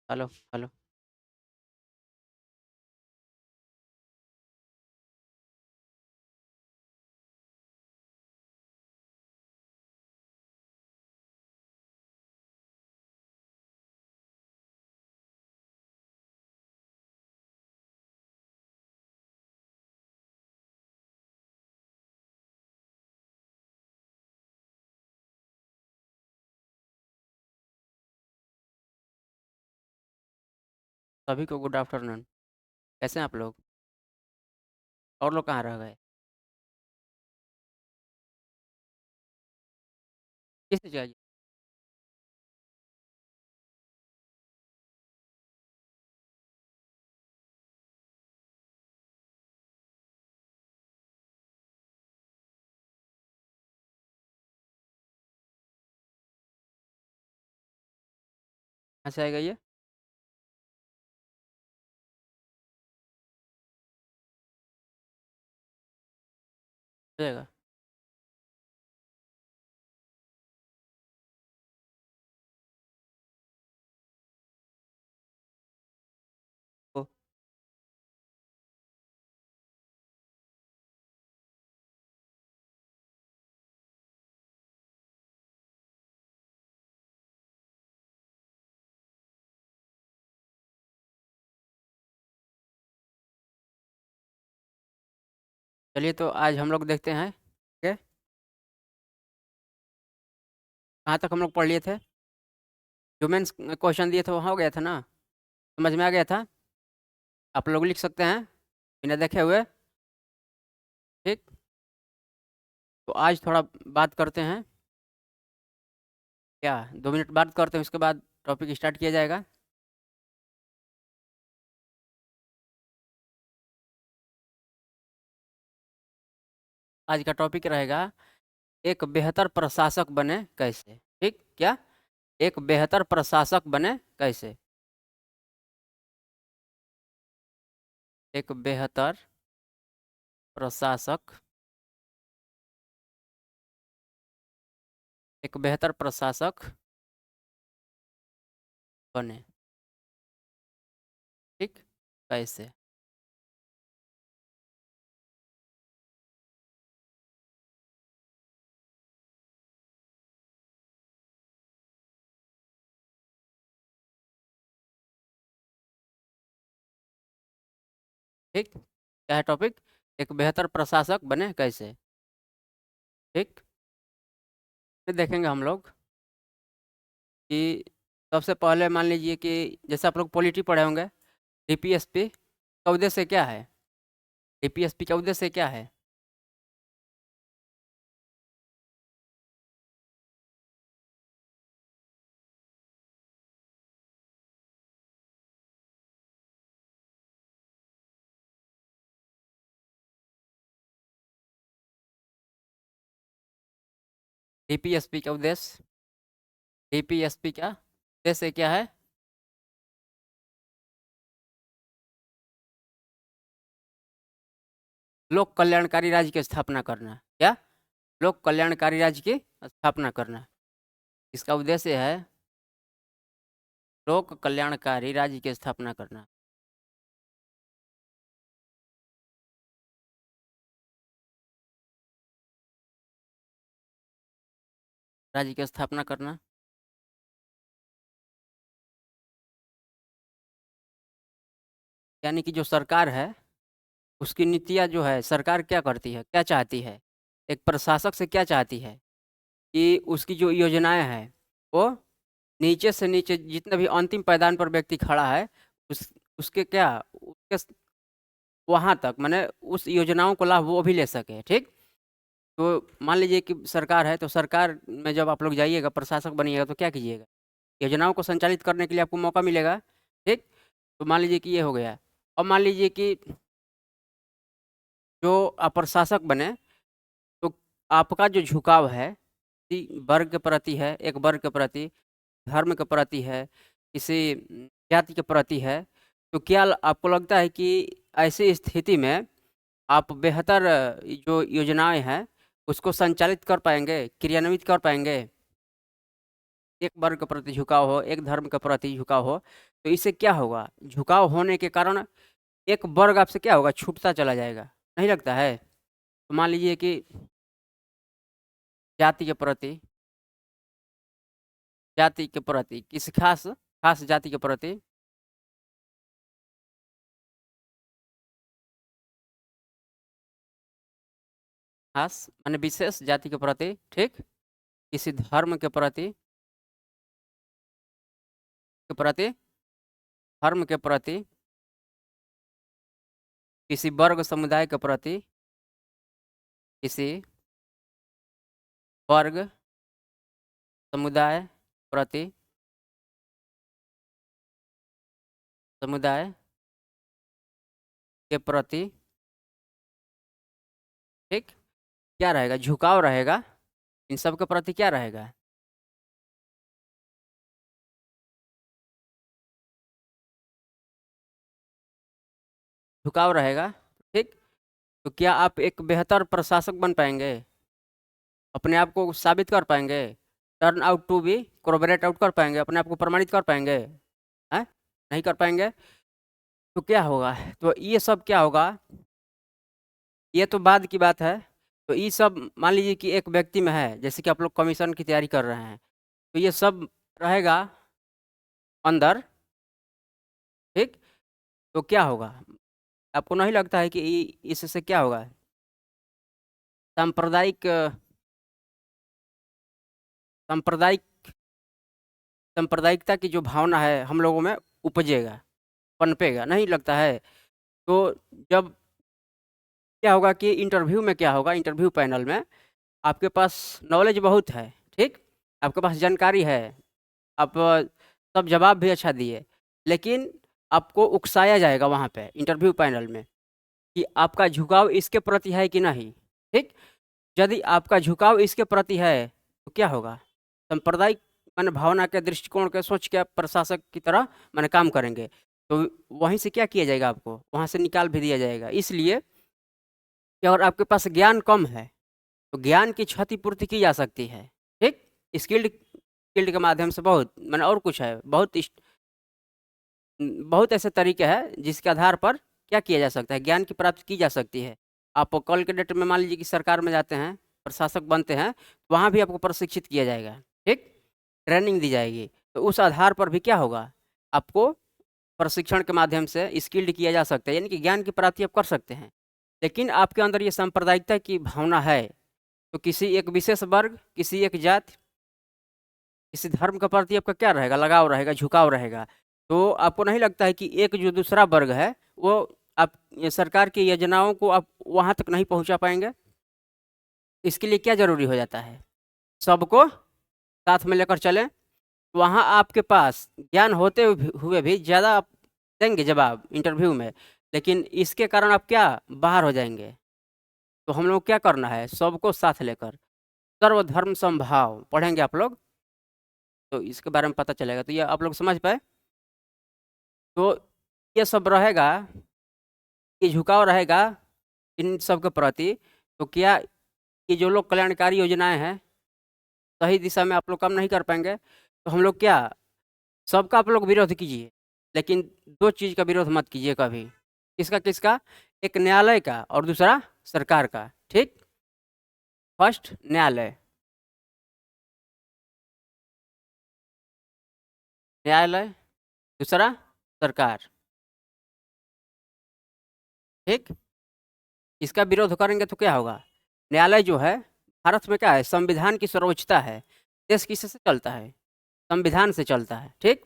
Hello, hello. सभी को good afternoon. कैसे हैं आप लोग? और लोग कहाँ रह गए? किससे चाहिए? कहाँ से आएगा ये? हो जाएगा। ओ, चलिए तो आज हम लोग देखते हैं। ठीक है? कहाँ तक हम लोग पढ़ लिए थे? जो मेंस क्वेश्चन दिए थे वहाँ हो गया था ना? समझ में आ गया था? आप लोग लिख सकते हैं बिना देखे हुए। ठीक। तो आज थोड़ा बात करते हैं। क्या 2 मिनट बात करते हैं, उसके बाद टॉपिक स्टार्ट किया जाएगा। आज का टॉपिक रहेगा, एक बेहतर प्रशासक बने कैसे। ठीक क्या? एक बेहतर प्रशासक बने कैसे। एक बेहतर प्रशासक, एक बेहतर प्रशासक बने। ठीक। कैसे? ठीक। क्या है टॉपिक? एक बेहतर प्रशासक बने कैसे। ठीक। फिर देखेंगे हम लोग कि सबसे पहले मान लीजिए कि जैसे आप लोग पॉलिटी पढ़े होंगे। डीपीएसपी का उद्देश्य क्या है? डीपीएसपी का उद्देश्य क्या है? डीपीएसपी का उद्देश्य, डीपीएसपी का उद्देश्य क्या है? लोक कल्याणकारी राज्य की स्थापना करना। क्या? लोक कल्याणकारी राज्य की स्थापना करना। इसका उद्देश्य है लोक कल्याणकारी राज्य की स्थापना करना। राज्य की स्थापना करना। यानी कि जो सरकार है, उसकी नीतियाँ जो है, सरकार क्या करती है, क्या चाहती है, एक प्रशासक से क्या चाहती है कि उसकी जो योजनाएं हैं वो नीचे से नीचे जितना भी अंतिम पायदान पर व्यक्ति खड़ा है, उस उसके क्या उसके वहाँ तक माने उस योजनाओं को लाभ वो भी ले सके। ठीक। तो मान लीजिए कि सरकार है, तो सरकार में जब आप लोग जाइएगा, प्रशासक बनिएगा, तो क्या कीजिएगा? योजनाओं को संचालित करने के लिए आपको मौका मिलेगा। ठीक। तो मान लीजिए कि ये हो गया। अब मान लीजिए कि जो आप प्रशासक बने, तो आपका जो झुकाव है किसी वर्ग के प्रति है, एक वर्ग के प्रति, धर्म के प्रति है, किसी जाति के प्रति है, तो क्या आपको लगता है कि ऐसी स्थिति में आप बेहतर जो योजनाएं हैं उसको संचालित कर पाएंगे, क्रियान्वित कर पाएंगे? एक वर्ग के प्रति झुकाव हो, एक धर्म के प्रति झुकाव हो, तो इससे क्या होगा? झुकाव होने के कारण एक वर्ग आपसे क्या होगा? छूटता चला जाएगा, नहीं लगता है? तो मान लीजिए कि जाति के प्रति किसी खास खास जाति के प्रति खास माने विशेष जाति के प्रति, ठीक? किसी धर्म के प्रति धर्म के प्रति, किसी वर्ग समुदाय के प्रति, किसी वर्ग समुदाय प्रति समुदाय के प्रति, ठीक? क्या रहेगा? झुकाव रहेगा। इन सब के प्रति क्या रहेगा? झुकाव रहेगा, ठीक? तो क्या आप एक बेहतर प्रशासक बन पाएंगे? अपने आप को साबित कर पाएंगे? Turn out to be corroborate out कर पाएंगे? अपने आप को प्रमाणित कर पाएंगे? हैं? नहीं कर पाएंगे। तो क्या होगा? तो ये सब क्या होगा? ये तो बाद की बात है। तो ये सब मान लीजिए कि एक व्यक्ति में है, जैसे कि आप लोग कमीशन की तैयारी कर रहे हैं, तो ये सब रहेगा अंदर, ठीक? तो क्या होगा? आपको नहीं लगता है कि इससे क्या होगा? सांप्रदायिक सांप्रदायिक सांप्रदायिकता की जो भावना है हम लोगों में उपजेगा, पनपेगा, नहीं लगता है? तो जब क्या होगा कि इंटरव्यू में क्या होगा? इंटरव्यू पैनल में आपके पास नॉलेज बहुत है, ठीक? आपके पास जानकारी है, आप सब जवाब भी अच्छा दिए, लेकिन आपको उकसाया जाएगा वहाँ पे इंटरव्यू पैनल में कि आपका झुकाव इसके प्रति है कि नहीं, ठीक? यदि आपका झुकाव इसके प्रति है, तो क्या होगा? सांप्रदायिक माने भावना के दृष्टिकोण के सोच के आप प्रशासक की तरह माने काम करेंगे, तो वहीं से क्या किया जाएगा? आपको वहाँ से निकाल भी दिया जाएगा। इसलिए कि अगर आपके पास ज्ञान कम है, तो ज्ञान की क्षतिपूर्ति की जा सकती है, ठीक? स्किल्ड स्किल्ड के माध्यम से बहुत माने और कुछ है, बहुत ऐसे तरीके हैं जिसके आधार पर क्या किया जा सकता है? ज्ञान की प्राप्ति की जा सकती है। आप कल के डेट में मान लीजिए कि सरकार में जाते हैं, प्रशासक बनते हैं, तो वहाँ भी आपको प्रशिक्षित किया जाएगा, ठीक? ट्रेनिंग दी जाएगी। तो उस आधार पर भी क्या होगा? आपको प्रशिक्षण के माध्यम से स्किल्ड किया जा सकता है, यानी कि ज्ञान की प्राप्ति आप कर सकते हैं। लेकिन आपके अंदर ये सांप्रदायिकता की भावना है, तो किसी एक विशेष वर्ग, किसी एक जाति, किसी धर्म के प्रति आपका क्या रहेगा? लगाव रहेगा, झुकाव रहेगा। तो आपको नहीं लगता है कि एक जो दूसरा वर्ग है, वो आप ये सरकार की योजनाओं को आप वहाँ तक नहीं पहुँचा पाएँगे? इसके लिए क्या ज़रूरी हो जाता है? सबको साथ में लेकर चलें। वहाँ आपके पास ज्ञान होते हुए भी ज़्यादा आप देंगे जवाब इंटरव्यू में, लेकिन इसके कारण आप क्या बाहर हो जाएँगे। तो हम लोग क्या करना है? सबको साथ लेकर सर्वधर्म समभाव पढ़ेंगे आप लोग, तो इसके बारे में पता चलेगा। तो ये आप लोग समझ पाए? तो ये सब रहेगा, ये झुकाव रहेगा इन सब के प्रति। तो क्या ये जो लोग कल्याणकारी योजनाएँ हैं, सही दिशा में आप लोग काम नहीं कर पाएँगे? तो हम लोग क्या सबका आप लोग विरोध कीजिए, लेकिन 2 चीज़ का विरोध मत कीजिए कभी। किसका? एक न्यायालय का और दूसरा सरकार का, ठीक? फर्स्ट न्यायालय, दूसरा सरकार, ठीक? इसका विरोध करेंगे तो क्या होगा? न्यायालय जो है, भारत में क्या है? संविधान की सर्वोच्चता है। देश किससे चलता है? संविधान से चलता है, ठीक?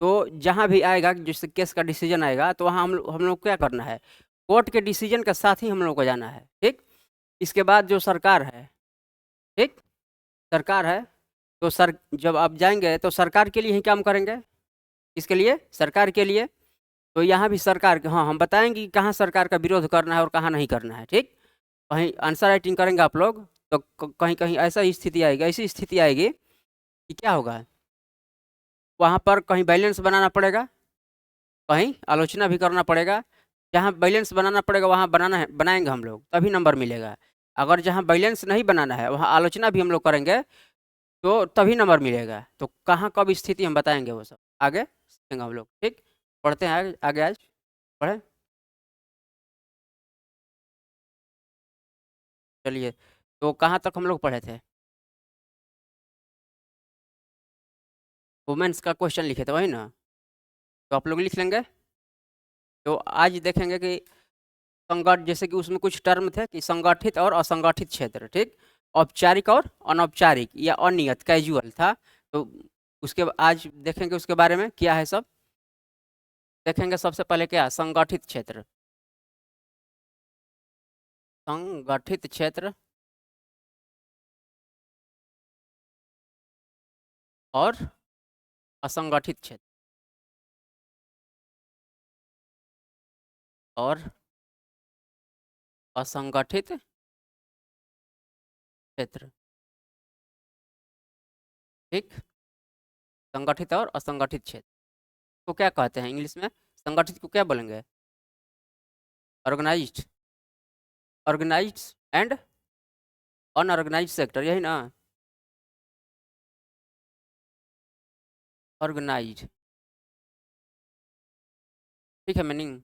तो जहाँ भी आएगा जिस केस का डिसीजन आएगा, तो वहाँ हम लोग क्या करना है? कोर्ट के डिसीजन के साथ ही हम लोग को जाना है, ठीक? इसके बाद जो सरकार है, ठीक? सरकार है, तो जब आप जाएँगे तो सरकार के लिए ही काम करेंगे। किसके लिए? सरकार के लिए। तो यहाँ भी सरकार के हाँ, हम बताएँगे कि कहाँ सरकार का विरोध करना है और कहाँ नहीं करना है, ठीक? कहीं आंसर राइटिंग करेंगे आप लोग, तो कहीं ऐसा स्थिति आएगी, ऐसी स्थिति आएगी कि क्या होगा? वहाँ पर कहीं बैलेंस बनाना पड़ेगा, कहीं आलोचना भी करना पड़ेगा। जहाँ बैलेंस बनाना पड़ेगा वहाँ बनाएँगे हम लोग, तभी नंबर मिलेगा। अगर जहाँ बैलेंस नहीं बनाना है, वहाँ आलोचना भी हम लोग करेंगे, तो तभी नंबर मिलेगा। तो कहाँ कब स्थिति हम बताएंगे वो सब आगे सीखेंगे हम लोग। ठीक, पढ़ते हैं आगे आगे आज पढ़े। चलिए, तो कहाँ तक हम लोग पढ़े थे? वुमेन्स का क्वेश्चन लिखे थे वही ना, तो आप लोग लिख लेंगे। तो आज देखेंगे कि संगठ, जैसे कि उसमें कुछ टर्म थे कि संगठित और असंगठित क्षेत्र, ठीक, औपचारिक और अनौपचारिक या अनियत कैजुअल था। तो उसके आज देखेंगे उसके बारे में क्या है सब देखेंगे। सबसे पहले क्या, संगठित क्षेत्र। संगठित क्षेत्र और असंगठित क्षेत्र और असंगठित क्षेत्र, ठीक। संगठित और असंगठित क्षेत्र को क्या कहते हैं इंग्लिश में? संगठित को क्या बोलेंगे? Organised, organised and unorganised sector, यही ना? ऑर्गेनाइज्ड, ठीक है मीनिंग।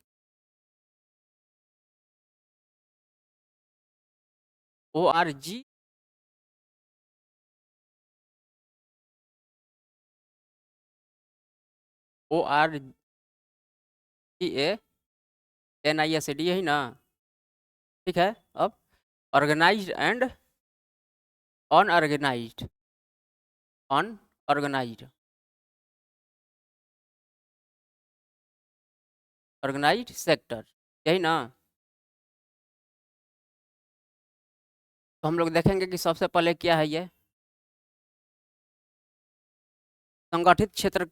ORG, ORGANISD, यही ना? ठीक है। अब organised and unorganised, unorganised, organised sector, यही ना? तो हम लोग देखेंगे कि सबसे पहले क्या है ये संगठित क्षेत्र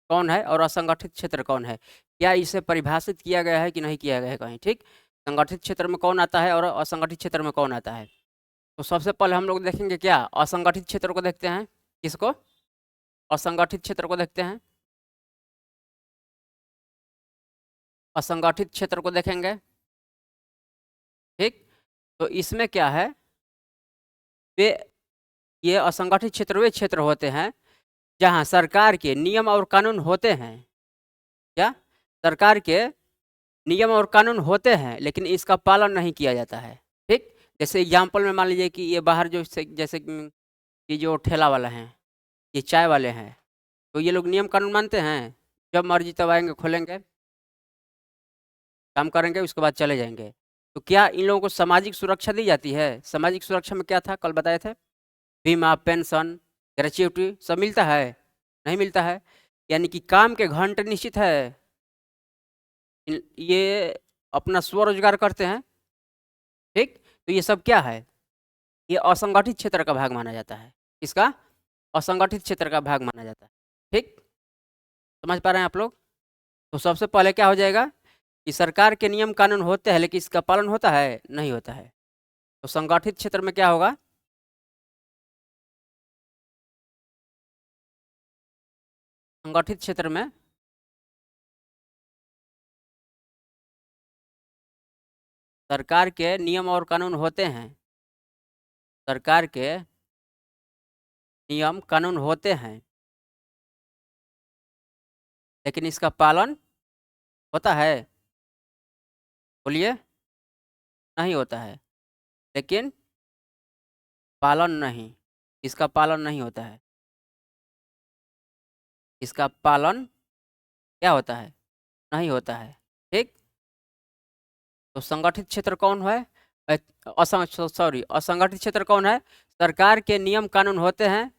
कौन है और असंगठित क्षेत्र कौन है, क्या इसे परिभाषित किया गया है कि नहीं किया गया है कहीं, ठीक। संगठित क्षेत्र में कौन आता है और असंगठित क्षेत्र में कौन आता है। तो सबसे पहले हम लोग देखेंगे क्या, असंगठित क्षेत्र को देखते हैं। किसको? असंगठित क्षेत्र को देखते हैं। असंगठित क्षेत्र को देखेंगे, ठीक। तो इसमें क्या है, वे ये असंगठित क्षेत्र वे क्षेत्र होते हैं जहां सरकार के नियम और कानून होते हैं। क्या? सरकार के नियम और कानून होते हैं लेकिन इसका पालन नहीं किया जाता है, ठीक। जैसे एग्जाम्पल में मान लीजिए कि ये बाहर जो जैसे कि जो ठेला वाला हैं, ये चाय वाले हैं, तो ये लोग नियम कानून मानते हैं? जब मर्जी तब आएंगे, खोलेंगे, काम करेंगे, उसके बाद चले जाएंगे। तो क्या इन लोगों को सामाजिक सुरक्षा दी जाती है? सामाजिक सुरक्षा में क्या था, कल बताए थे, बीमा, पेंशन, ग्रेच्युटी सब मिलता है? नहीं मिलता है। यानी कि काम के घंटे निश्चित है, ये अपना स्वरोजगार करते हैं, ठीक। तो ये सब क्या है, ये असंगठित क्षेत्र का भाग माना जाता है। किसका? असंगठित क्षेत्र का भाग माना जाता है, ठीक। समझ पा रहे हैं आप लोग? तो सबसे पहले क्या हो जाएगा कि सरकार के नियम कानून होते हैं लेकिन इसका पालन होता है? नहीं होता है। तो संगठित क्षेत्र में क्या होगा, संगठित क्षेत्र में सरकार के नियम और कानून होते हैं, सरकार के नियम कानून होते हैं लेकिन इसका पालन होता है? बोलिए। नहीं होता है, लेकिन पालन नहीं, इसका पालन नहीं होता है, इसका पालन क्या होता है, नहीं होता है, ठीक। तो संगठित क्षेत्र कौन है? असंगठित क्षेत्र कौन है? सरकार के नियम कानून होते हैं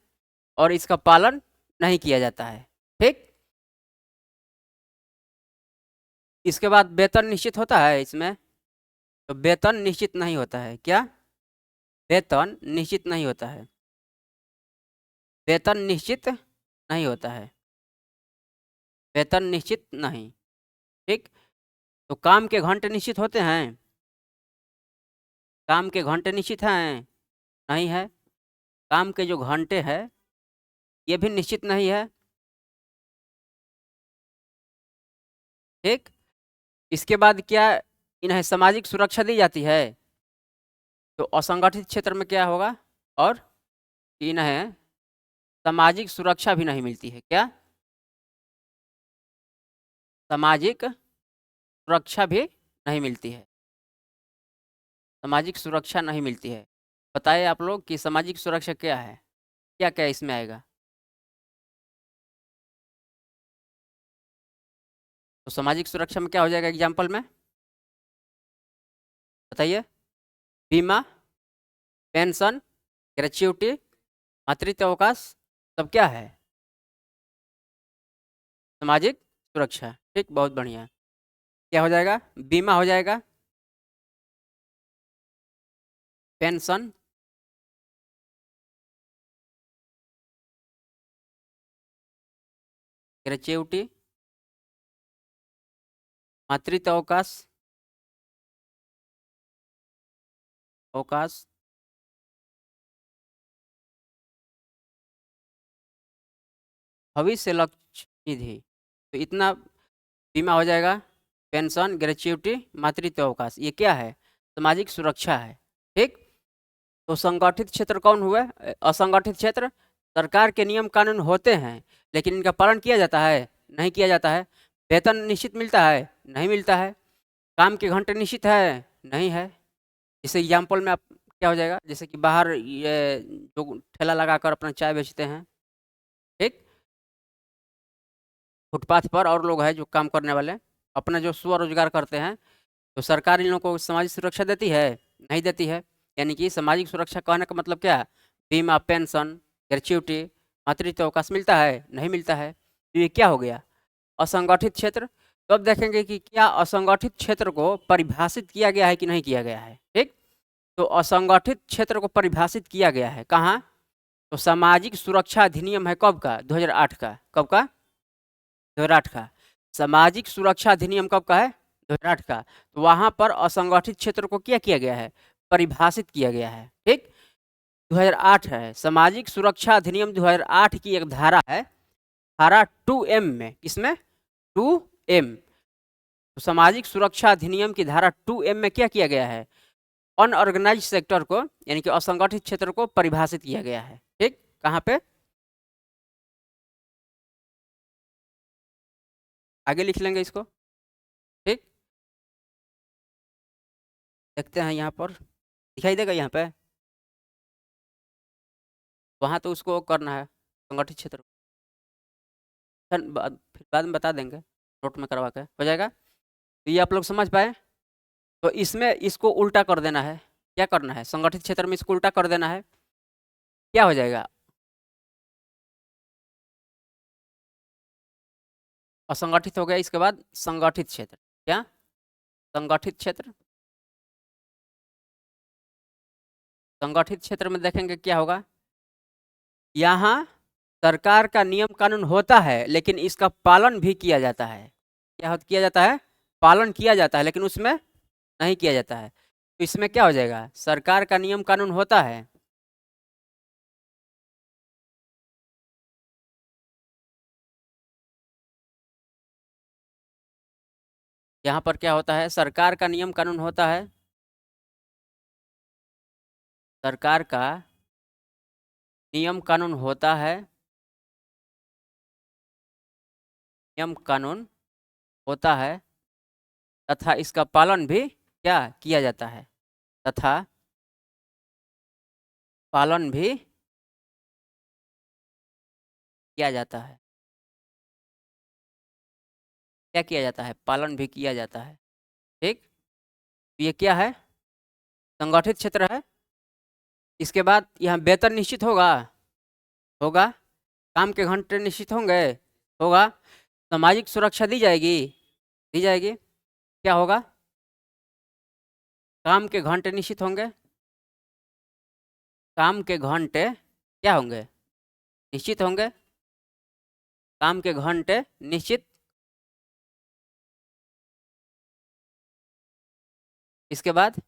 और इसका पालन नहीं किया जाता है, ठीक। इसके बाद वेतन निश्चित होता है इसमें? तो वेतन निश्चित नहीं होता है। क्या? वेतन निश्चित नहीं होता है, वेतन निश्चित नहीं होता है, वेतन निश्चित नहीं, ठीक। तो काम के घंटे निश्चित होते हैं? काम के घंटे निश्चित हैं? नहीं है। काम के जो घंटे हैं ये भी निश्चित नहीं है, ठीक। इसके बाद क्या, इन्हें सामाजिक सुरक्षा दी जाती है? तो असंगठित क्षेत्र में क्या होगा, और इन्हें सामाजिक सुरक्षा भी नहीं मिलती है। क्या? सामाजिक सुरक्षा भी नहीं मिलती है। सामाजिक सुरक्षा नहीं मिलती है। बताइए आप लोग कि सामाजिक सुरक्षा क्या है? क्या क्या इसमें आएगा? तो सामाजिक सुरक्षा में क्या हो जाएगा एग्जाम्पल में? बताइए। बीमा, पेंशन, ग्रेच्युटी, मातृत्व अवकाश, सब क्या है? सामाजिक सुरक्षा। ठीक, बहुत बढ़िया। क्या हो जाएगा? बीमा हो जाएगा, पेंशन, ग्रेच्युटी, मातृत्व अवकाश, अवकाश, भविष्य लक्ष्य निधि। तो इतना बीमा हो जाएगा, पेंशन, ग्रेच्युटी, मातृत्व अवकाश, ये क्या है? सामाजिक सुरक्षा है। ठीक। तो संगठित क्षेत्र कौन हुआ? असंगठित क्षेत्र। सरकार के नियम कानून होते हैं लेकिन इनका पालन किया जाता है? नहीं किया जाता है। वेतन निश्चित मिलता है? नहीं मिलता है। काम के घंटे निश्चित है? नहीं है। जैसे एग्जाम्पल में आप क्या हो जाएगा, जैसे कि बाहर ये जो ठेला लगाकर अपना चाय बेचते हैं, ठीक, फुटपाथ पर और लोग हैं जो काम करने वाले, अपना जो स्वरोजगार करते हैं, तो सरकार इन लोगों को सामाजिक सुरक्षा देती है? नहीं देती है। यानी कि सामाजिक सुरक्षा कहने का मतलब क्या? बीमा, पेंशन, ग्रेच्युटी, मातृत्व अवकाश मिलता है? नहीं मिलता है। तो ये क्या हो गया? असंगठित क्षेत्र। तो अब देखेंगे कि क्या असंगठित क्षेत्र को परिभाषित किया गया है कि नहीं किया गया है। ठीक। तो असंगठित क्षेत्र को परिभाषित किया गया है कहाँ? तो सामाजिक सुरक्षा अधिनियम है कब का? 2008 का। कब का? 2008 का। सामाजिक सुरक्षा अधिनियम कब का है? 2008 का। तो वहां पर असंगठित क्षेत्र को क्या किया गया है? परिभाषित किया गया है। ठीक। 2008 है सामाजिक सुरक्षा अधिनियम 2008 की एक धारा है, धारा 2M में। इसमें 2M। तो सामाजिक सुरक्षा अधिनियम की धारा 2M में क्या किया गया है? अनऑर्गेनाइज सेक्टर को, यानी कि असंगठित क्षेत्र को परिभाषित किया गया है। ठीक। कहाँ पे? आगे लिख लेंगे इसको। ठीक। देखते हैं यहाँ पर दिखाई देगा यहाँ पे। वहाँ तो उसको करना है संगठित क्षेत्र। फिर बाद में बता देंगे, नोट में करवा के हो जाएगा। तो ये आप लोग समझ पाए। तो इसमें इसको उल्टा कर देना है। क्या करना है? संगठित क्षेत्र में इसको उल्टा कर देना है। क्या हो जाएगा? असंगठित हो गया, इसके बाद संगठित क्षेत्र। क्या? संगठित क्षेत्र। संगठित क्षेत्र में देखेंगे क्या होगा। यहाँ सरकार का नियम कानून होता है लेकिन इसका पालन भी किया जाता है। क्या किया जाता है? पालन किया जाता है लेकिन उसमें नहीं किया जाता है। तो इसमें क्या हो जाएगा? सरकार का नियम कानून होता है, यहाँ पर क्या होता है? सरकार का नियम कानून होता है, सरकार का नियम कानून होता है, नियम कानून होता है तथा इसका पालन भी क्या किया जाता है, तथा पालन भी किया जाता है। क्या किया जाता है? पालन भी किया जाता है। ठीक। ये क्या है? संगठित क्षेत्र है। इसके बाद यहाँ वेतन निश्चित होगा, होगा। काम के घंटे निश्चित होंगे, होगा। सामाजिक सुरक्षा दी जाएगी, दी जाएगी। क्या होगा? काम के घंटे निश्चित होंगे, काम के घंटे क्या होंगे? निश्चित होंगे। काम के घंटे निश्चित। इसके बाद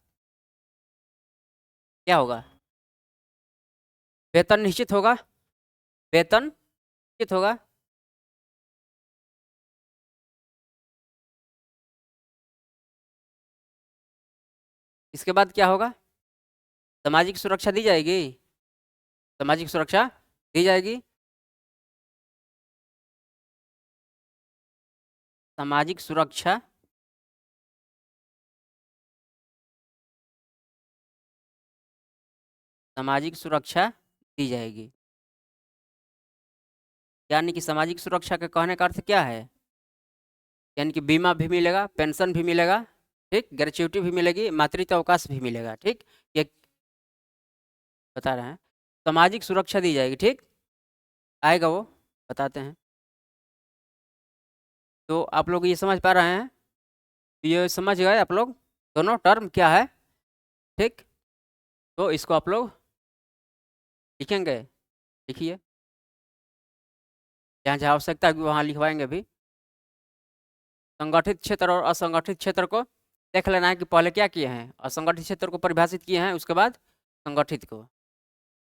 क्या होगा? वेतन निश्चित होगा, वेतन निश्चित होगा। इसके बाद क्या होगा? सामाजिक सुरक्षा दी जाएगी, सामाजिक सुरक्षा दी जाएगी। सामाजिक सुरक्षा सामाजिक सुरक्षा दी जाएगी। यानी कि सामाजिक सुरक्षा के कहने का अर्थ क्या है? यानी कि बीमा भी मिलेगा, पेंशन भी मिलेगा, ठीक, ग्रेच्युटी भी मिलेगी, मातृत्व अवकाश भी मिलेगा, ठीक। ये बता रहे हैं, सामाजिक सुरक्षा दी जाएगी, ठीक। आएगा वो, बताते हैं। तो आप लोग ये समझ पा रहे हैं? ये समझ गए आप लोग दोनों टर्म क्या है, ठीक। तो इसको आप लोग लिखेंगे, लिखिए, जहाँ जहाँ आवश्यकता है वहाँ लिखवाएंगे भी। संगठित क्षेत्र और असंगठित क्षेत्र को देख लेना है कि पहले क्या किए हैं, असंगठित क्षेत्र को परिभाषित किए हैं, उसके बाद संगठित को।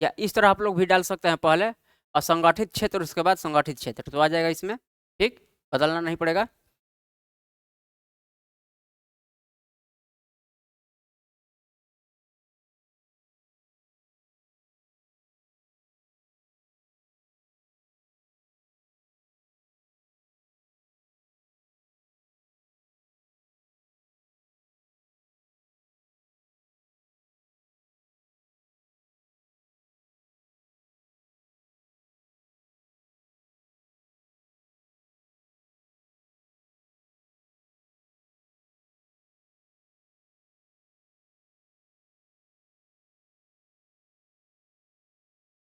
या इस तरह आप लोग भी डाल सकते हैं, पहले असंगठित क्षेत्र उसके बाद संगठित क्षेत्र, तो आ जाएगा इसमें, ठीक, बदलना नहीं पड़ेगा।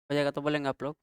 हो जाएगा तो बोलेंगे आप लोग।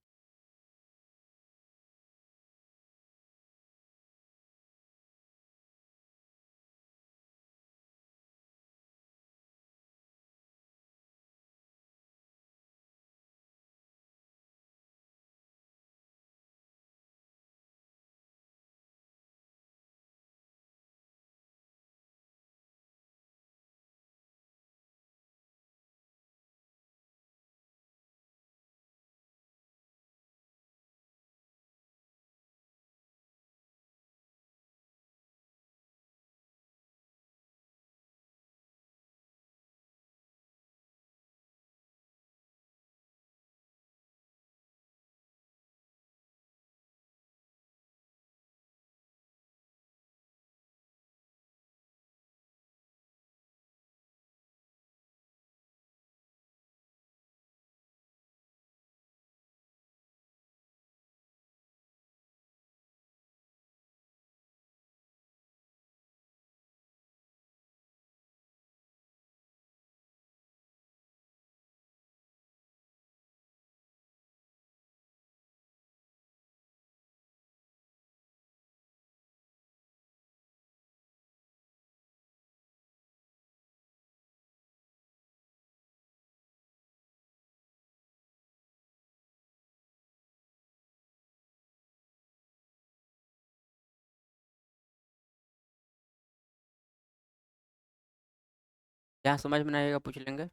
जहाँ समझ में नहीं आएगा पूछ लेंगे।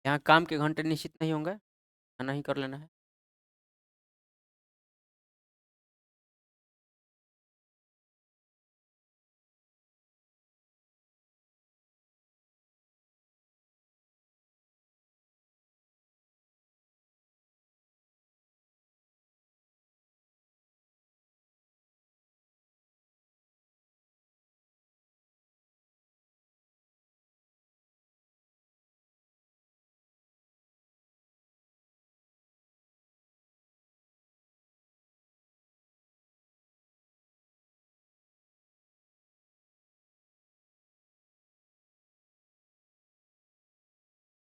यहाँ काम के घंटे निश्चित नहीं होंगे, नहीं कर लेना है।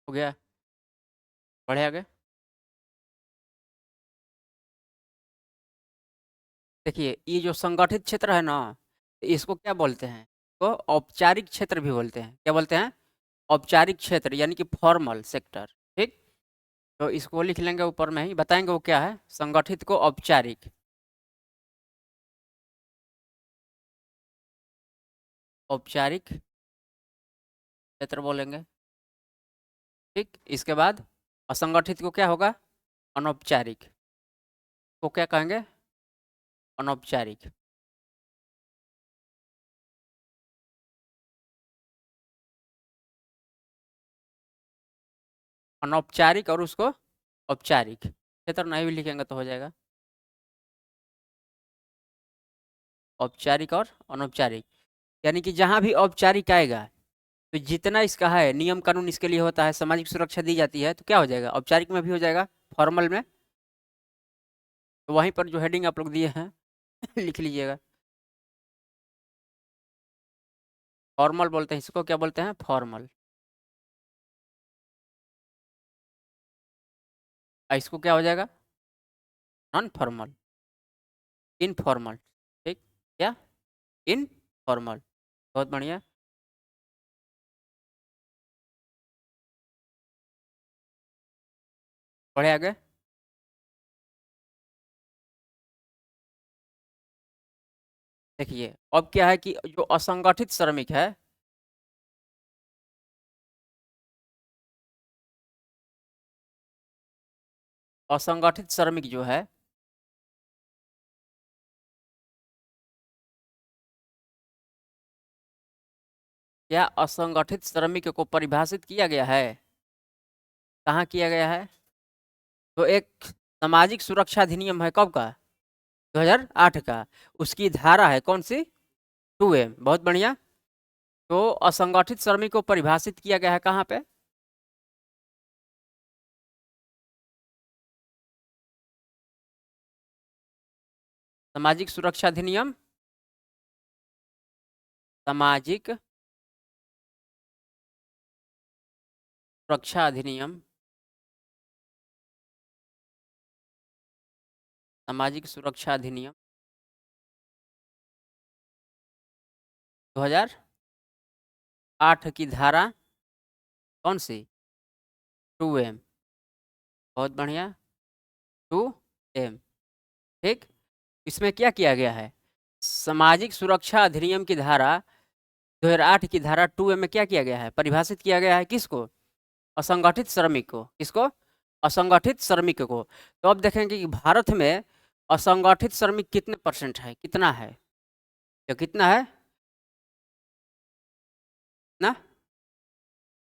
हो गया, बढ़े आगे। देखिए, ये जो संगठित क्षेत्र है ना, इसको क्या बोलते हैं? तो औपचारिक क्षेत्र भी बोलते हैं। क्या बोलते हैं? औपचारिक क्षेत्र, यानी कि फॉर्मल सेक्टर, ठीक। तो इसको लिख लेंगे, ऊपर में ही बताएंगे वो क्या है। संगठित को औपचारिक, औपचारिक क्षेत्र बोलेंगे, ठीक। इसके बाद असंगठित को क्या होगा? अनौपचारिक को क्या कहेंगे? अनौपचारिक। अनौपचारिक और उसको औपचारिक क्षेत्र नहीं भी लिखेंगे तो हो जाएगा। औपचारिक और अनौपचारिक, यानी कि जहाँ भी औपचारिक आएगा तो जितना इसका है नियम कानून इसके लिए होता है, सामाजिक सुरक्षा दी जाती है, तो क्या हो जाएगा, औपचारिक में भी हो जाएगा, फॉर्मल में। तो वहीं पर जो हेडिंग आप लोग दिए हैं लिख लीजिएगा। फॉर्मल बोलते हैं इसको, क्या बोलते हैं, फॉर्मल। इसको क्या हो जाएगा, नॉन फॉर्मल, इनफॉर्मल। ठीक, क्या, इनफॉर्मल। बहुत बढ़िया। बढ़े आगे। देखिए अब क्या है कि जो असंगठित श्रमिक है, असंगठित श्रमिक जो है, क्या असंगठित श्रमिक को परिभाषित किया गया है, कहाँ किया गया है, तो एक सामाजिक सुरक्षा अधिनियम है, कब का, 2008 का। उसकी धारा है कौन सी, 2A। बहुत बढ़िया। तो असंगठित श्रमिक को परिभाषित किया गया है कहाँ पे, सामाजिक सुरक्षा अधिनियम, सामाजिक सुरक्षा अधिनियम, सामाजिक सुरक्षा अधिनियम 2008 की धारा कौन सी, 2M। बहुत बढ़िया, 2M। ठीक, इसमें क्या किया गया है, सामाजिक सुरक्षा अधिनियम की धारा 2008 की धारा 2M में क्या किया गया है, परिभाषित किया गया है किसको, असंगठित श्रमिक को, किसको, असंगठित श्रमिक को। तो अब देखेंगे कि भारत में असंगठित श्रमिक कितने परसेंट है, कितना है, तो कितना है ना,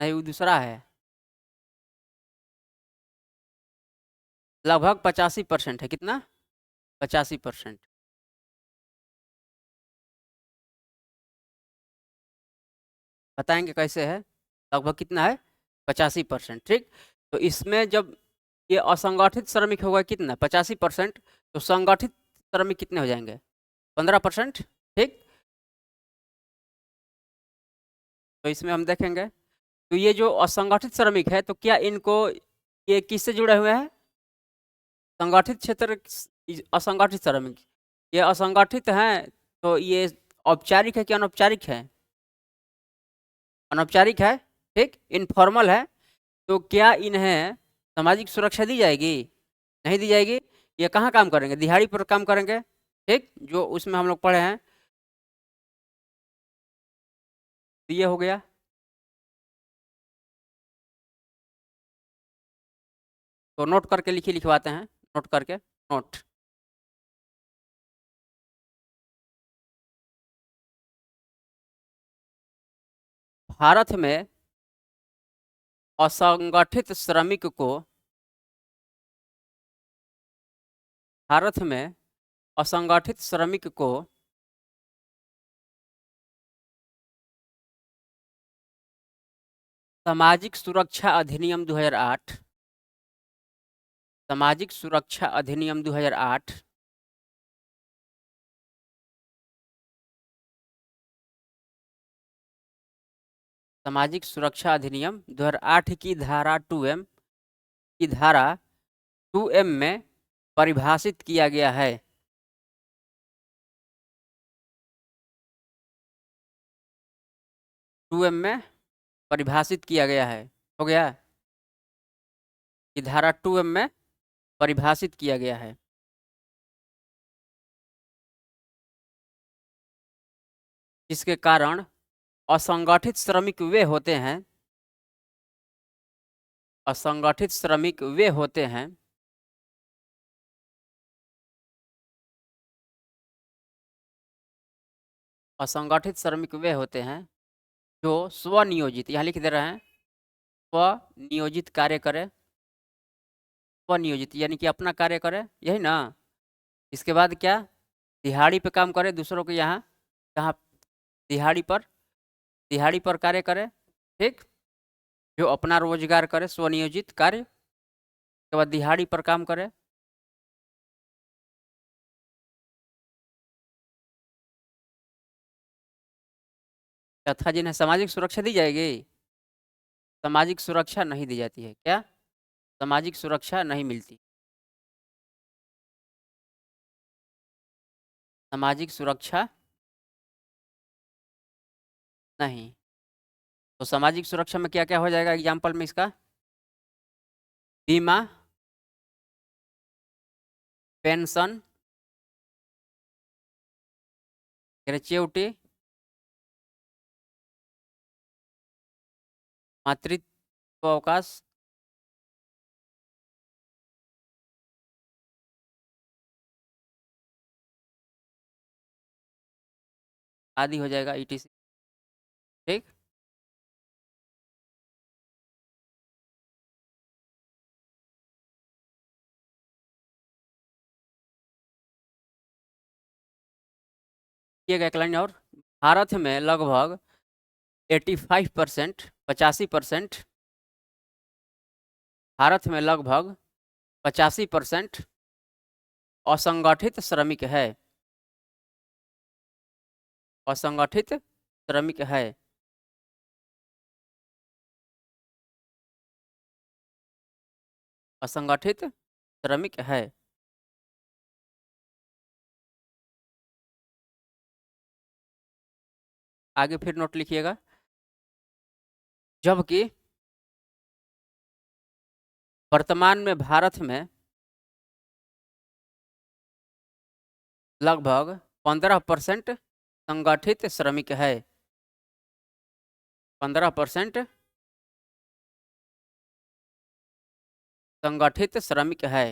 नहीं वो दूसरा है, लगभग 85% है, कितना, 85%। बताएंगे कैसे है, लगभग कितना है, 85%। ठीक, तो इसमें जब ये असंगठित श्रमिक होगा कितना, 85%, तो संगठित श्रमिक कितने हो जाएंगे, 15%। ठीक, तो इसमें हम देखेंगे, तो ये जो असंगठित श्रमिक है, तो क्या इनको, ये किससे जुड़े हुए हैं, संगठित क्षेत्र, असंगठित श्रमिक, ये असंगठित हैं, तो ये औपचारिक है कि अनौपचारिक है, अनौपचारिक है। ठीक, इनफॉर्मल है। तो क्या इन्हें सामाजिक सुरक्षा दी जाएगी, नहीं दी जाएगी। ये कहाँ काम करेंगे, दिहाड़ी पर काम करेंगे। ठीक, जो उसमें हम लोग पढ़े हैं, तो ये हो गया। तो नोट करके लिखिए, लिखवाते हैं, नोट करके, नोट। भारत में असंगठित श्रमिक को, भारत में असंगठित श्रमिक को सामाजिक सुरक्षा अधिनियम 2008, सामाजिक सुरक्षा अधिनियम 2008, सामाजिक सुरक्षा अधिनियम 2008 की धारा 2M, की धारा 2M में परिभाषित किया गया है, 2M में परिभाषित किया गया है, हो गया, कि धारा 2M में परिभाषित किया गया है। जिसके कारण असंगठित श्रमिक वे होते हैं, असंगठित श्रमिक वे होते हैं असंगठित श्रमिक वे होते हैं जो स्वनियोजित, यहाँ लिख दे रहे हैं, स्वनियोजित कार्य करे, स्वनियोजित यानी कि अपना कार्य करे, यही ना। इसके बाद क्या, दिहाड़ी पे काम करे, दूसरों के यहाँ कहाँ, दिहाड़ी पर, दिहाड़ी पर कार्य करे, ठीक। जो अपना रोजगार करे, स्वनियोजित कार्य, उसके बाद दिहाड़ी पर काम करे। चौथा जिन्हें सामाजिक सुरक्षा दी जाएगी, सामाजिक सुरक्षा नहीं दी जाती है। क्या, सामाजिक सुरक्षा नहीं मिलती, सामाजिक सुरक्षा नहीं। तो सामाजिक सुरक्षा में क्या क्या हो जाएगा एग्जाम्पल में इसका, बीमा, पेंशन, ग्रेच्युटी, मातृत्व अवकाश, आदि हो जाएगा, ईटीसी, ठीक। ये एक लाइन और, भारत में लगभग 85%, 85%, भारत में लगभग 85% असंगठित श्रमिक है, असंगठित श्रमिक है। असंगठित श्रमिक है। आगे फिर नोट लिखिएगा, जबकि वर्तमान में भारत में लगभग 15% संगठित श्रमिक है, 15% संगठित श्रमिक है।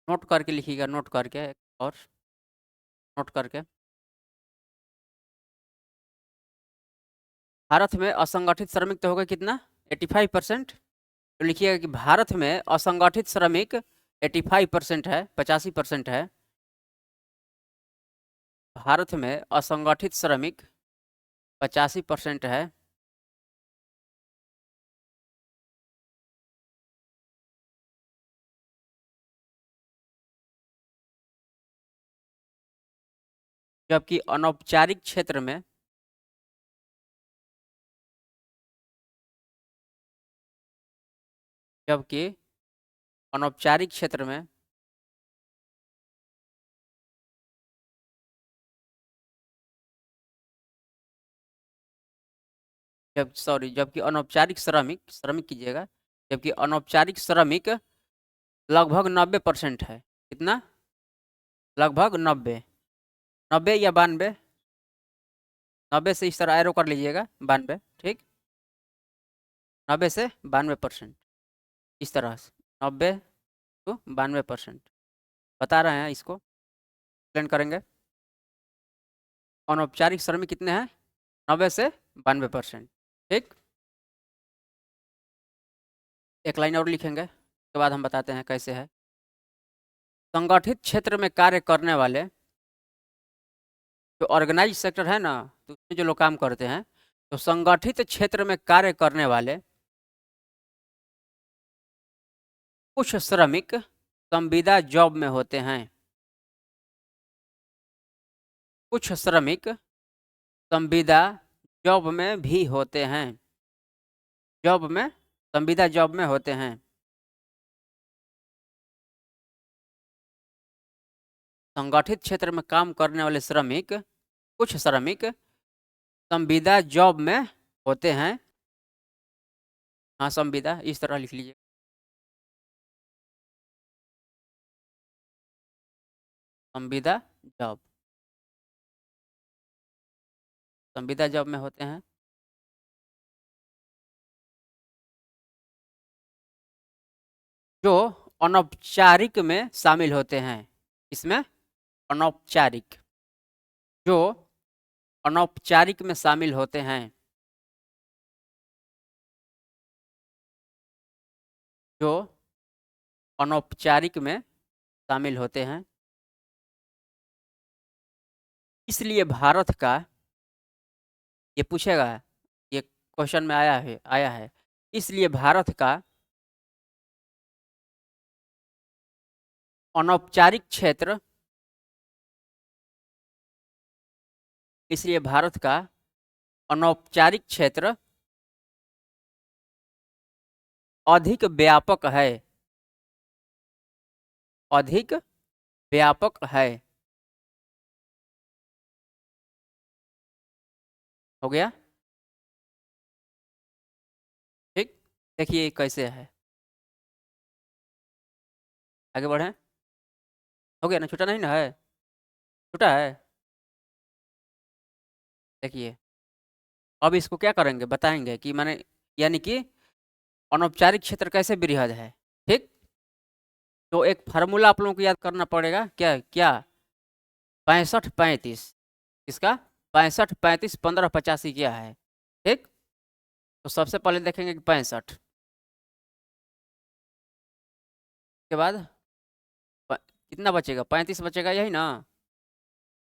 नोट करके लिखिएगा, नोट करके, और नोट करके, भारत में असंगठित श्रमिक तो होगा कितना, 85%। तो लिखिएगा कि भारत में असंगठित श्रमिक 85% है, 85% है। भारत में असंगठित श्रमिक 85% है। जबकि अनौपचारिक क्षेत्र में, जबकि अनौपचारिक क्षेत्र में जबकि अनौपचारिक श्रमिक, श्रमिक कीजिएगा, जबकि अनौपचारिक श्रमिक लगभग 90% है। कितना, लगभग 90, 90 या 92, 90 से इस तरह एरो कर लीजिएगा, 92, ठीक। 90 से 92%, इस तरह से 90 to 92% बता रहे हैं, इसको एक्सप्लेन करेंगे। अनौपचारिक श्रमिक कितने हैं, 90 से 92%, ठीक। एक लाइन और लिखेंगे, उसके बाद हम बताते हैं कैसे है। संगठित क्षेत्र में कार्य करने वाले, जो ऑर्गेनाइज सेक्टर है ना, तो उसमें जो लोग काम करते हैं, तो संगठित क्षेत्र में कार्य करने वाले कुछ श्रमिक संविदा जॉब में होते हैं, कुछ श्रमिक संविदा जॉब में भी होते हैं, जॉब में, संविदा जॉब में होते हैं। संगठित क्षेत्र में काम करने वाले श्रमिक, कुछ श्रमिक संविदा जॉब में होते हैं। हाँ, संविदा इस तरह लिख लीजिए, संविदा जॉब। संविदा जॉब में होते हैं जो अनौपचारिक में शामिल होते हैं। इसमें अनौपचारिक, जो अनौपचारिक में शामिल होते हैं, जो अनौपचारिक में शामिल होते हैं। इसलिए भारत का, ये पूछेगा, ये क्वेश्चन में आया है, इसलिए भारत का अनौपचारिक क्षेत्र, इसलिए भारत का अनौपचारिक क्षेत्र अधिक व्यापक है, अधिक व्यापक है। हो गया, ठीक। देखिए कैसे है, आगे बढ़े। हो गया ना, छूटा नहीं ना है, छूटा है। देखिए अब इसको क्या करेंगे, बताएंगे कि माने, यानी कि अनौपचारिक क्षेत्र कैसे बृहद है, ठीक। तो एक फार्मूला आप लोगों को याद करना पड़ेगा, क्या क्या, 65-35, इसका 65-35-15-85 क्या है, ठीक। तो सबसे पहले देखेंगे कि 65 के बाद कितना बचेगा, 35 बचेगा, यही ना।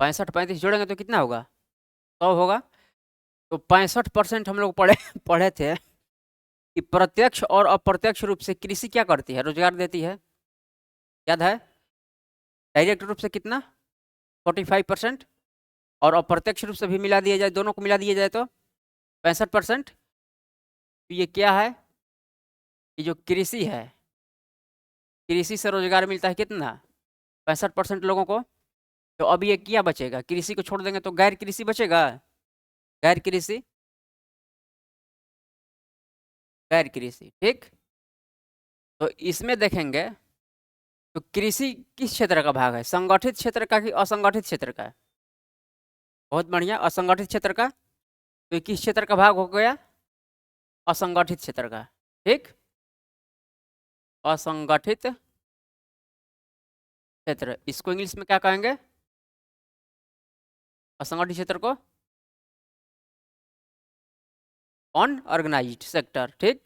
65-35 जोड़ेंगे तो कितना होगा, 100 होगा। तो 65% हम लोग पढ़े पढ़े थे कि प्रत्यक्ष और अप्रत्यक्ष रूप से कृषि क्या करती है, रोजगार देती है, याद है। डायरेक्ट रूप से कितना, 45%, और अप्रत्यक्ष रूप से भी मिला दिया जाए, दोनों को मिला दिया जाए तो 65%। तो ये क्या है, ये जो कृषि है, कृषि से रोजगार मिलता है कितना, 65% लोगों को। तो अब ये क्या बचेगा, कृषि को छोड़ देंगे तो गैर कृषि बचेगा, गैर कृषि, गैर कृषि, ठीक। तो इसमें देखेंगे तो कृषि किस क्षेत्र का भाग है, संगठित क्षेत्र का कि असंगठित क्षेत्र का। बहुत बढ़िया, असंगठित क्षेत्र का। तो ये किस क्षेत्र का भाग हो गया, असंगठित क्षेत्र का, ठीक। असंगठित क्षेत्र, इसको इंग्लिश में क्या कहेंगे, असंगठित क्षेत्र को अनऑर्गेनाइज्ड सेक्टर, ठीक।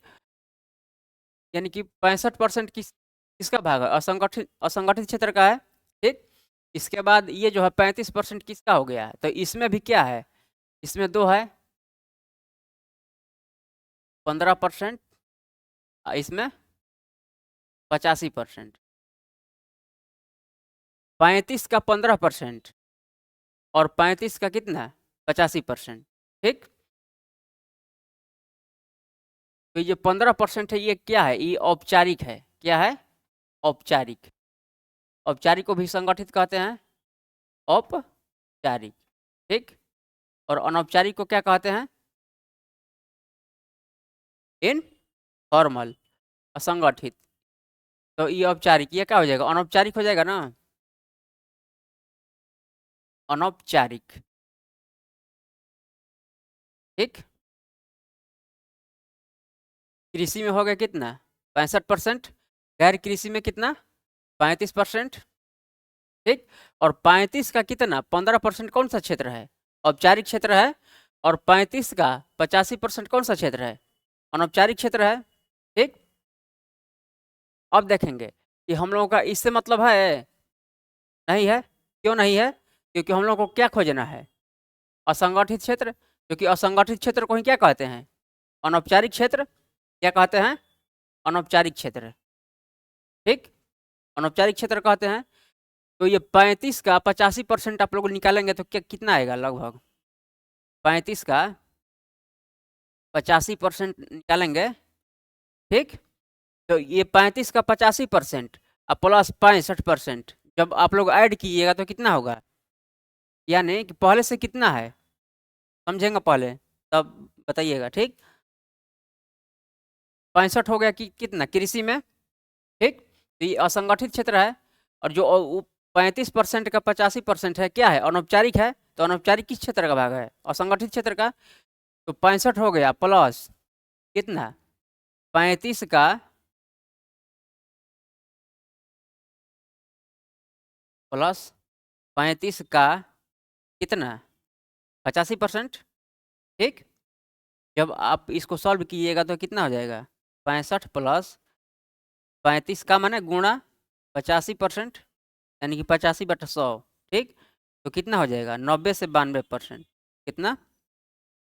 यानी कि 65% किसका भाग है, असंगठित, असंगठित क्षेत्र का है, ठीक। इसके बाद ये जो है 35% किसका हो गया है, तो इसमें भी क्या है, इसमें दो है, 15%, इसमें 85%। 35 का 15% और 35 का कितना, 85%, ठीक। तो ये 15% है, ये क्या है, ये औपचारिक है, क्या है, औपचारिक। औपचारिक को भी संगठित कहते हैं, औपचारिक, ठीक। और अनौपचारिक को क्या कहते हैं, इनफॉर्मल, असंगठित। तो ये औपचारिक, ये क्या हो जाएगा, अनौपचारिक हो जाएगा ना, अनौपचारिक, ठीक। कृषि में हो गया कितना, 65%, गैर कृषि में कितना, 35%, ठीक। और 35 का कितना, 15% कौन सा क्षेत्र है, औपचारिक क्षेत्र है। और 35 का 85% कौन सा क्षेत्र है, अनौपचारिक क्षेत्र है, ठीक। अब देखेंगे कि हम लोगों का इससे मतलब है, नहीं है, क्यों नहीं है, क्योंकि हम लोग को क्या खोजना है, असंगठित क्षेत्र, क्योंकि असंगठित क्षेत्र को ही क्या कहते हैं, अनौपचारिक क्षेत्र, क्या कहते हैं, अनौपचारिक क्षेत्र, ठीक। अनौपचारिक क्षेत्र कहते हैं। तो ये 35 का 85% आप लोग निकालेंगे तो क्या कितना आएगा, लगभग 35 का 85% निकालेंगे, ठीक। तो ये 35 का 85% और प्लस 65% जब आप लोग ऐड कीजिएगा तो कितना होगा, यानी कि पहले से कितना है, समझेंगे पहले तब बताइएगा, ठीक। 65 हो गया कि कितना, कृषि में, ठीक। तो ये असंगठित क्षेत्र है। और जो 35% का 85% है, क्या है, अनौपचारिक है। तो अनौपचारिक किस क्षेत्र का भाग है? असंगठित क्षेत्र का। तो 65 हो गया प्लस कितना 35 का प्लस 35 का कितना 85%। ठीक, जब आप इसको सॉल्व कीजिएगा तो कितना हो जाएगा 65 प्लस 35 का माने गुणा 85%, यानी कि 85/100। ठीक, तो कितना हो जाएगा 90 से 92%। कितना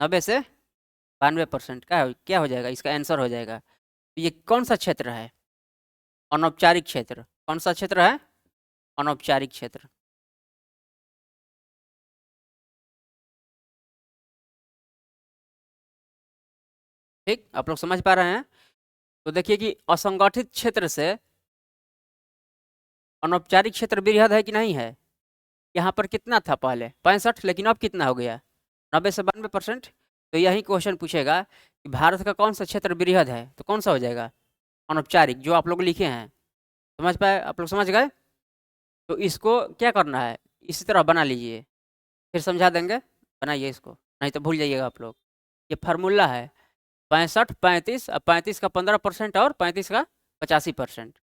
90 से 92% क्या हो जाएगा, इसका आंसर हो जाएगा। तो ये कौन सा क्षेत्र है? अनौपचारिक क्षेत्र। कौन सा क्षेत्र है? अनौपचारिक क्षेत्र। ठीक, आप लोग समझ पा रहे हैं? तो देखिए कि असंगठित क्षेत्र से अनौपचारिक क्षेत्र बृहद है कि नहीं है। यहाँ पर कितना था पहले 65, लेकिन अब कितना हो गया 90 से 92%। तो यही क्वेश्चन पूछेगा कि भारत का कौन सा क्षेत्र बृहद है, तो कौन सा हो जाएगा अनौपचारिक, जो आप लोग लिखे हैं। समझ पाए? आप लोग समझ गए? तो इसको क्या करना है, इसी तरह बना लीजिए, फिर समझा देंगे। बनाइए इसको, नहीं तो भूल जाइएगा आप लोग। ये फार्मूला है 65 35, अब 35 का 15% और 35 का 85%।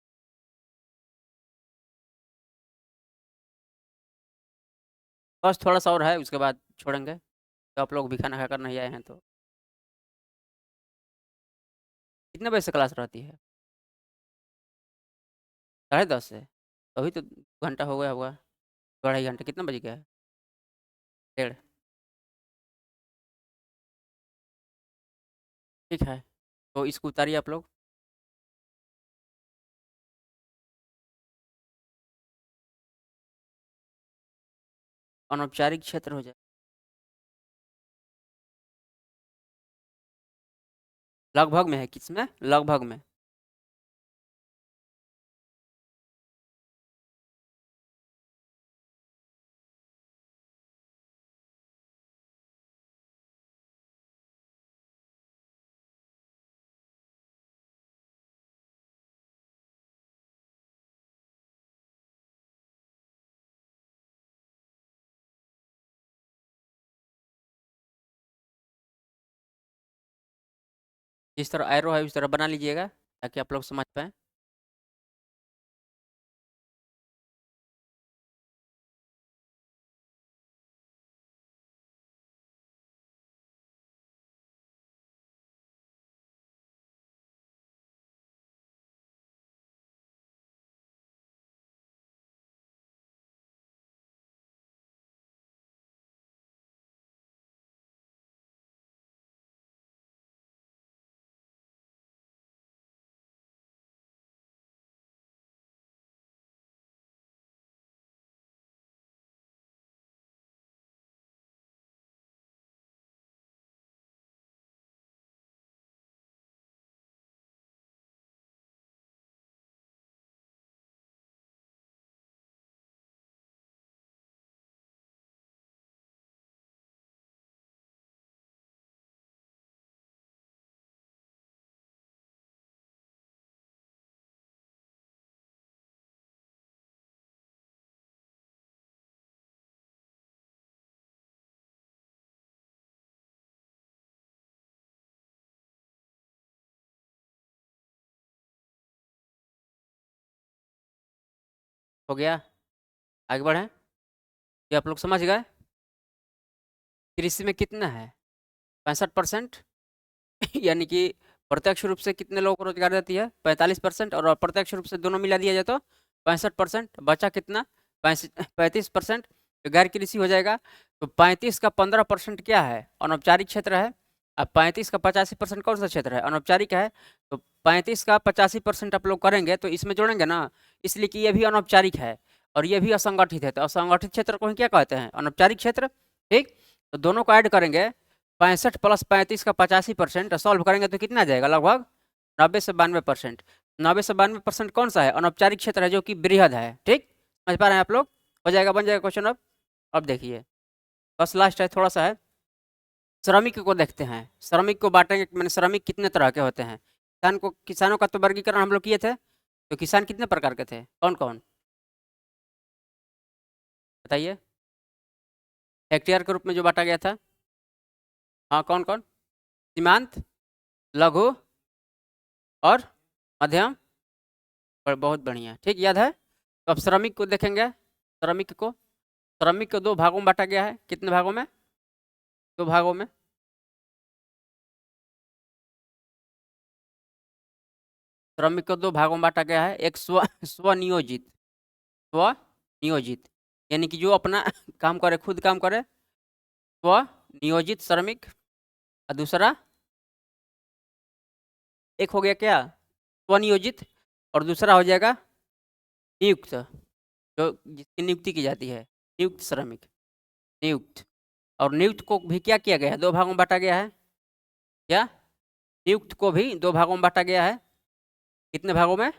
बस थोड़ा सा और है, उसके बाद छोड़ेंगे। तो आप लोग भी खाना खाकर नहीं आए हैं तो कितने बजे से क्लास रहती है? 10:30 से। अभी तो घंटा हो गया होगा, 2 2.5 घंटे। कितना बज गया है? 1:30। ठीक है, तो इसको उतारिए आप लोग। अनौपचारिक क्षेत्र हो जाए लगभग में है, किसमें लगभग में? जिस तरह एरो है उस तरह बना लीजिएगा ताकि आप लोग समझ पाए। हो गया, आगे बढ़ें। ये आप लोग समझ गए? कृषि में कितना है 65%। यानी कि प्रत्यक्ष रूप से कितने लोगों को रोजगार देती है 45%, और अप्रत्यक्ष रूप से दोनों मिला दिया जाए तो 65%। बचा कितना 35%, तो गैर कृषि हो जाएगा। तो 35 का 15% क्या है अनौपचारिक क्षेत्र है। अब 35 का 85% कौन सा क्षेत्र है अनौपचारिक है। तो 35 का 85% आप लोग करेंगे तो इसमें जोड़ेंगे ना, इसलिए कि ये भी अनौपचारिक है और ये भी असंगठित है। तो असंगठित क्षेत्र को ही क्या कहते हैं अनौपचारिक क्षेत्र। ठीक, तो दोनों को ऐड करेंगे 65 प्लस 35 का 85% सॉल्व करेंगे तो कितना आ जाएगा लगभग 90 से 92%। 90 से 92% कौन सा है अनौपचारिक क्षेत्र है जो कि बृहद है। ठीक, समझ पा रहे हैं आप लोग? हो जाएगा, बन जाएगा क्वेश्चन। अब देखिए बस लास्ट है, थोड़ा सा है। श्रमिक को देखते हैं, श्रमिक को बांटेंगे। मैंने श्रमिक कितने तरह के होते हैं, किसानों का तो वर्गीकरण हम लोग किए थे। तो किसान कितने प्रकार के थे, कौन कौन बताइए। हेक्टेयर के रूप में जो बांटा गया था। हाँ, कौन कौन? सीमांत, लघु और मध्यम। बहुत बढ़िया, ठीक, याद है। तो अब श्रमिक को देखेंगे। श्रमिक को 2 भागों में बांटा गया है। कितने भागों में? 2 भागों में। श्रमिक को 2 भागों में बांटा गया है। एक स्वनियोजित, यानी कि जो अपना काम करे, खुद काम करे, स्वनियोजित श्रमिक। और दूसरा एक हो गया क्या? स्वनियोजित, और दूसरा हो जाएगा नियुक्त, जो जिसकी नियुक्ति की जाती है, नियुक्त श्रमिक, नियुक्त। और नियुक्त को भी क्या किया गया है? 2 भागों में बांटा गया है। क्या? नियुक्त को भी 2 भागों में बांटा गया है। कितने भागों में?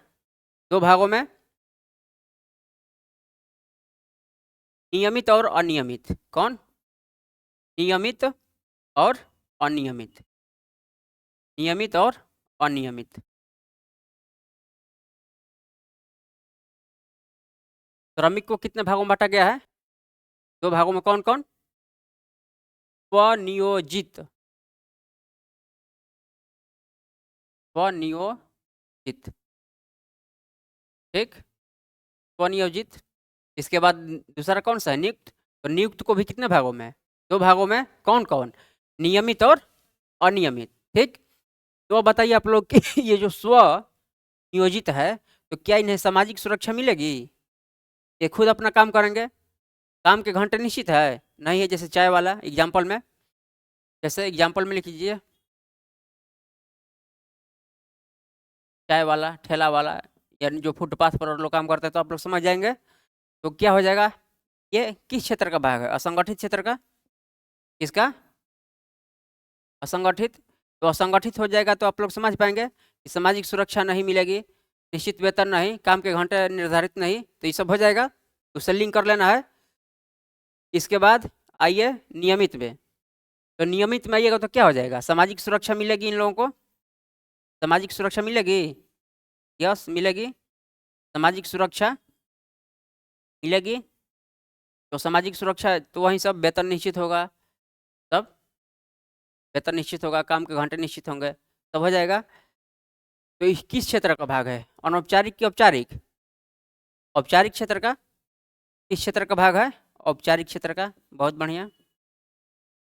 2 भागों में। नियमित और अनियमित। कौन? नियमित और अनियमित। नियमित और अनियमित। श्रमिक को कितने भागों में बांटा गया है? 2 भागों में। कौन कौन? स्वनियोजित, स्वनियोजित, ठीक, स्वनियोजित। इसके बाद दूसरा कौन सा है? नियुक्त। तो नियुक्त को भी कितने भागों में? 2 भागों में। कौन कौन? नियमित और अनियमित, ठीक। तो बताइए आप लोग कि ये जो स्व नियोजित है, तो क्या इन्हें सामाजिक सुरक्षा मिलेगी? ये खुद अपना काम करेंगे, काम के घंटे निश्चित है नहीं है? जैसे चाय वाला एग्जाम्पल में, जैसे एग्जाम्पल में लिख लीजिए, चाय वाला, ठेला वाला, यानी जो फुटपाथ पर लोग काम करते हैं, तो आप लोग समझ जाएंगे। तो क्या हो जाएगा? ये किस क्षेत्र का भाग है? असंगठित क्षेत्र का। किसका? असंगठित। तो असंगठित हो जाएगा तो आप लोग समझ पाएंगे कि सामाजिक सुरक्षा नहीं मिलेगी, निश्चित वेतन नहीं, काम के घंटे निर्धारित नहीं, तो ये सब हो जाएगा। उससे लिंक कर लेना है। इसके बाद आइए नियमित में। तो नियमित में आइएगा तो क्या हो जाएगा? सामाजिक सुरक्षा मिलेगी इन लोगों को। सामाजिक सुरक्षा मिलेगी, यस मिलेगी, सामाजिक सुरक्षा मिलेगी। तो सामाजिक सुरक्षा तो वहीं सब वेतन निश्चित होगा, सब वेतन निश्चित होगा, काम के घंटे निश्चित होंगे, तब हो जाएगा। तो ये किस क्षेत्र का भाग है? अनौपचारिक कि औपचारिक? औपचारिक क्षेत्र का। किस क्षेत्र का भाग है? औपचारिक क्षेत्र का। बहुत बढ़िया,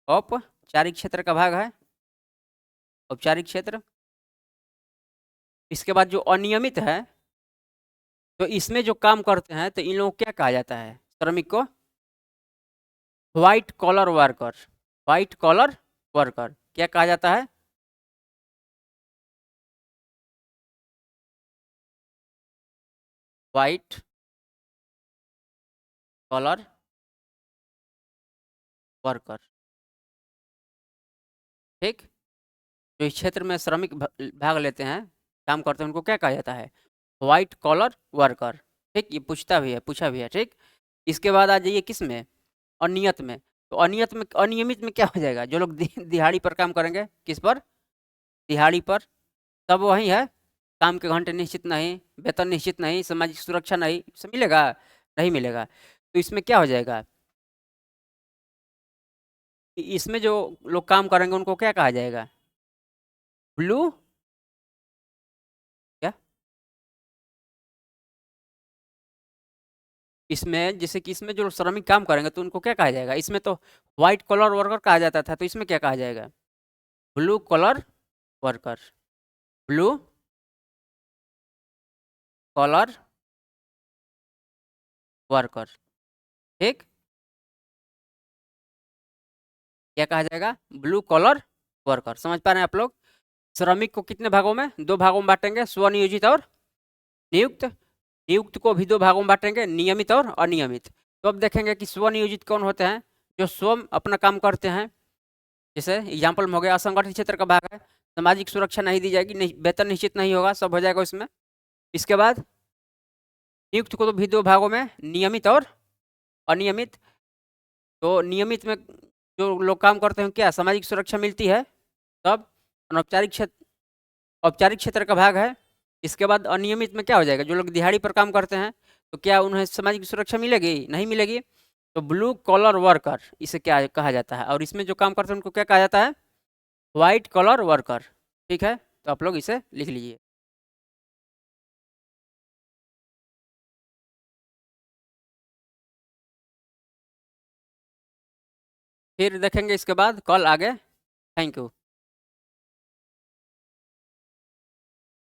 औपचारिक क्षेत्र का भाग है, औपचारिक क्षेत्र। इसके बाद जो अनियमित है, तो इसमें जो काम करते हैं, तो इन लोगों को क्या कहा जाता है? श्रमिक को white collar worker. White collar worker क्या कहा जाता है? व्हाइट कॉलर वर्कर, ठीक। जो इस क्षेत्र में श्रमिक भाग लेते हैं, काम करते हैं, उनको क्या कहा जाता है? व्हाइट कॉलर वर्कर, ठीक। ये पूछा भी है, ठीक। इसके बाद आ जाइए किस में? अनियत में। तो अनियमित में क्या हो जाएगा? जो लोग दिहाड़ी पर काम करेंगे। किस पर? दिहाड़ी पर। सब वही है, काम के घंटे निश्चित नहीं, वेतन निश्चित नहीं, सामाजिक सुरक्षा नहीं, सब मिलेगा नहीं मिलेगा। तो इसमें क्या हो जाएगा? इसमें जो लोग काम करेंगे उनको क्या कहा जाएगा? ब्लू क्या? इसमें जैसे कि इसमें जो श्रमिक काम करेंगे तो उनको क्या कहा जाएगा? इसमें तो व्हाइट कॉलर वर्कर कहा जाता था, तो इसमें क्या कहा जाएगा? Blue collar worker, blue collar worker, ठीक। क्या कहा जाएगा? Blue collar worker. समझ पा रहे हैं आप लोग? श्रमिक को कितने भागों में? 2 भागों में बांटेंगे, स्वनियोजित और नियुक्त। नियुक्त को भी 2 भागों में बांटेंगे, नियमित और अनियमित। तो अब देखेंगे कि स्वनियोजित कौन होते हैं? जो स्वयं अपना काम करते हैं। जैसे एग्जाम्पल में हो गया असंगठित क्षेत्र का भाग है, सामाजिक सुरक्षा नहीं दी जाएगी, वेतन निश्चित नहीं होगा, सब हो जाएगा इसमें। इसके बाद नियुक्त को तो भी 2 भागों में, नियमित और अनियमित। तो नियमित में जो लोग काम करते हैं क्या सामाजिक सुरक्षा मिलती है, तब अनौपचारिक क्षेत्र, औपचारिक क्षेत्र का भाग है। इसके बाद अनियमित में क्या हो जाएगा? जो लोग दिहाड़ी पर काम करते हैं, तो क्या उन्हें सामाजिक सुरक्षा मिलेगी? नहीं मिलेगी। तो ब्लू कॉलर वर्कर इसे क्या कहा जाता है, और इसमें जो काम करते हैं उनको क्या कहा जाता है, वाइट कॉलर वर्कर। ठीक है, तो आप लोग इसे लिख लीजिए। फिर देखेंगे इसके बाद कल आगे। Thank you.